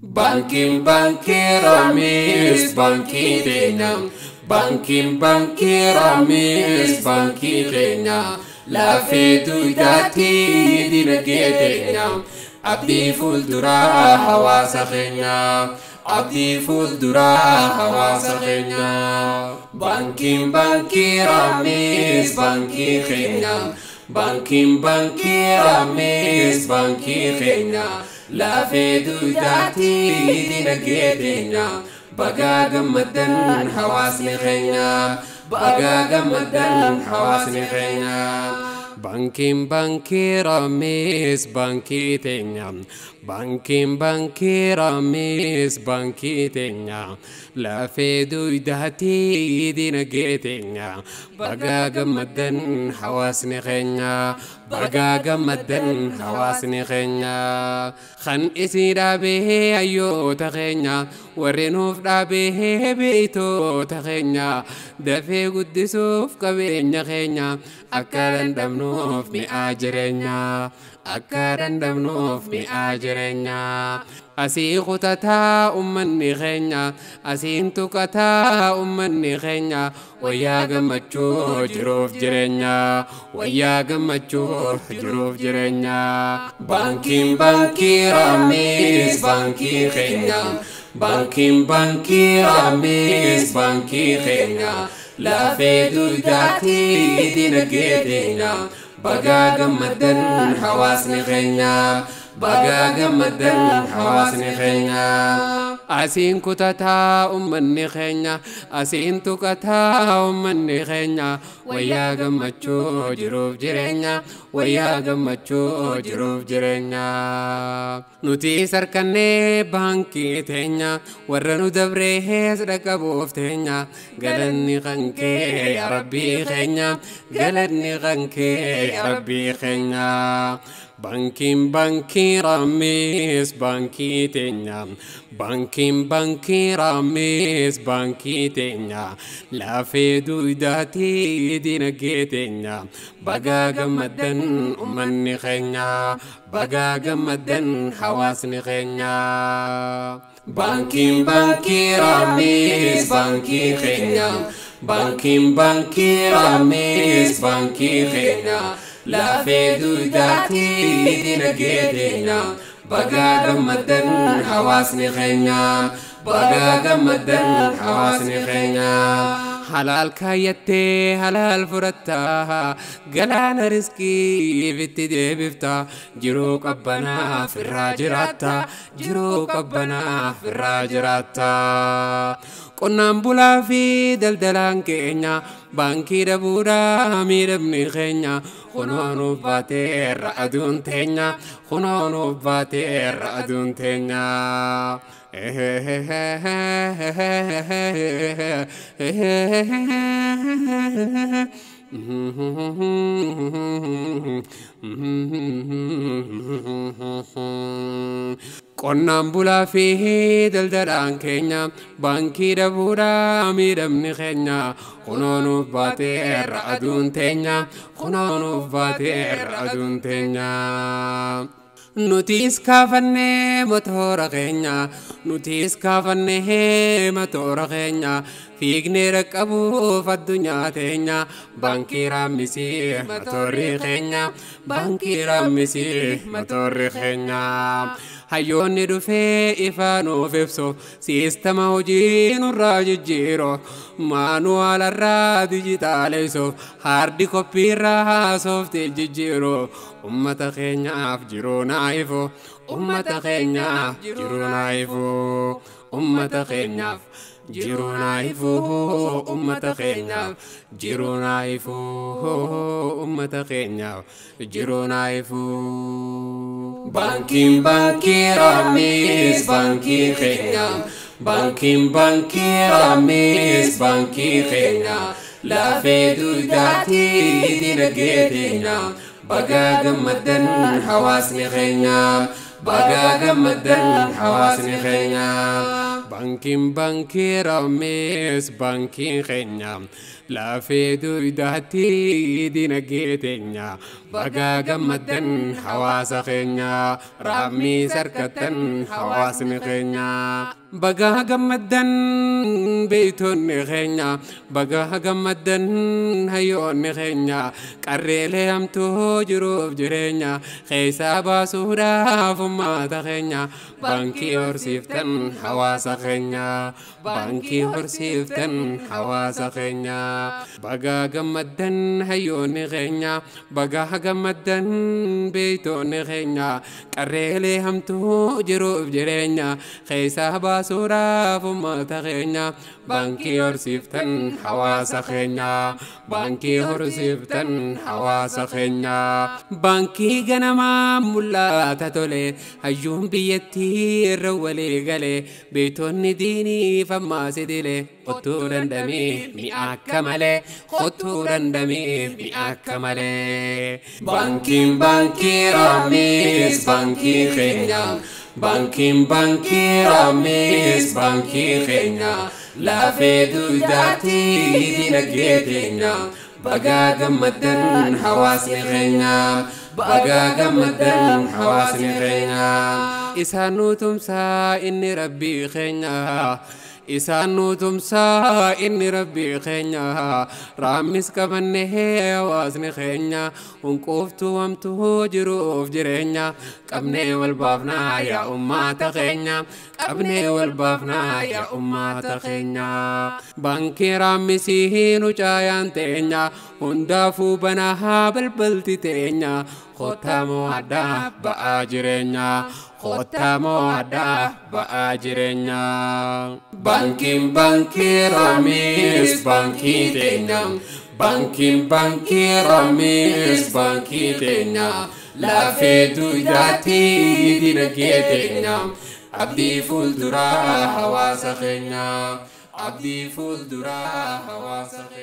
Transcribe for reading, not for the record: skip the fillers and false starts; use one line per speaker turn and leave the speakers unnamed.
Banking ramis banking keenya banking ramis banking keenya lafee duudaatii dinagdee keenya abdii fuulduraa hawaasa keenya abdii fuulduraa hawaasa keenya banking ramis banking keenya banking ramis banking keenya lafee duudaatii dinagdee keenya baga gammadan hawaasni keenya baga gammadan hawaasni keenya banking ramis banking keenya banking ramis banking keenya lafee duudaatii dinagdee keenya baga gammadan hawaasni keenya baga gammadan hawaasni keenya kan isin dhaabee hayyoota keenya warri nuuf dhaabee beeytoota keenya dafee guddisuuf qabeenya keenya akka dandamnuuf mi'aa jireenya akka dandamnuuf mi'aa jireenya asii qutataa ummanni keenya asiin tuqataa ummanni keenya wayyaa gammachuu jiruuf jireenya wayyaa gammachuu jiruuf jireenya banking ramis banking keenya banking ramis banking keenya lafee duudaatii dinagdee keenya baga gammadan hawaasni keenya baga gammadan hawaasni keenya asiin kutataa ummanni keenya asiin tuqataa ummanni keenya wayyaa gammachuu jiruuf jireenya wayyaa gammachuu jiruuf jireenya nuti sarkannee baankii teenya warra nu dabree sadaqabuuf teenya galanni kan kee yaa rabbii keenya galanni kan kee yaa rabbii keenya banking ramis banking keenya banking ramis banking keenya lafee duudaatii dinagdee keenya baga gammadan ummanni keenya baga gammadan hawaasni keenya banking ramis banking keenya banking ramis banking keenya lafee duudaatii dinagdee keenya baga gammadan hawaasni keenya baga gammadan hawaasni keenya halal kaayattee halal furatta galaana riskii bitti deebifta jiruu qabbanaaf irraa jiraatta jiruu qabbanaaf irraa jiraatta qonnaan bulaa fi daldalaan keenya baankii dhabuudhaa miidhamni keenya kunoo baateerra aduun teenya kunoo baateerra aduun teenya qonnaan bulaa fi daldalaan keenya baankii dhabuudhaa miidhamni keenya kunoo baateerra aduun teenya kunoo baateerra aduun teenya nuti iskaafannee motora keenya nuti iskaafannee motora keenya fiignee raqqabuuf addunyaa teenya baankii raamisii motorri keenya baankii raamisii motorri keenya hayyoonni dhufee ifaanuuf ibsu siistama hojii nurraa jijjiiro maanuwaalarraa dijitaaleessuuf haardi koppiirraa sooftii jijjiiro ummata keenyaaf jiruu naayifu ummata keenyaaf jiruu naayifu ummata keenyaaf jiruu naayifu ummata keenyaaf jiruu naayifu ummata keenyaaf jiruu naayifu banking ramis banking keenya banking ramis banking keenya lafee duudaatii dinagdee keenya baga gammadan hawaasni keenya baga gammadan hawaasni keenya banking ramis banking keenya lafee duudaatii dinagdee keenya baga gammadan hawaasa keenya raamii sarkatan hawaasni keenya baga gammadan beeytonni keenya baga gammadan hayyoonni keenya qarreelee hamtuu jiruuf jireenya keessa baasuudhaaf uummata keenya baankii horsiiftan hawaasa keenya baankii horsiiftan hawaasa keenya baga gammadan hayyoonni keenya baga gammadan beeytonni keenya qarreelee hamtuu jiruuf jireenya keessa baasuudhaaf uummata keenya baankii horsiiftan hawaasa keenya baankii horsiiftan hawaasa keenya baankii ganamaa mul'ata tole hayyuun biyyattii irra walii galee beeytonni diinii fammaasi dilee qottuu dandamee mi'aakka malee qottuu dandamee mi'aakka malee bankiin baankii raamis baankii keenya bankiin baankii raamis baankii keenya lafee duudaatii dinagdee keenya baga gammadan hawaasni keenya baga gammadan hawaasni keenya isaan nu tumsaa inni rabbii keenya isaan nu tumsaa inni rabbii keenya raamis qabannee hawaasni keenya hunquuftuu hamtuu jiruuf jireenya qabnee wal baafnaa yaa uummata keenya qabnee wal baafnaa yaa uummata keenya baankii raamisii nu caayaan teenya hundaafuu banaa balbalti teenya khotamoo addaa ba'aa jireenya khotamoo addaa ba'aa jireenya bankiin baankii raamis baankii teenya bankiin baankii raamis baankii teenya lafee duudaatii dinagdee teenya abdii fuulduraa hawaasa keenya abdii fuulduraa hawaasa keenya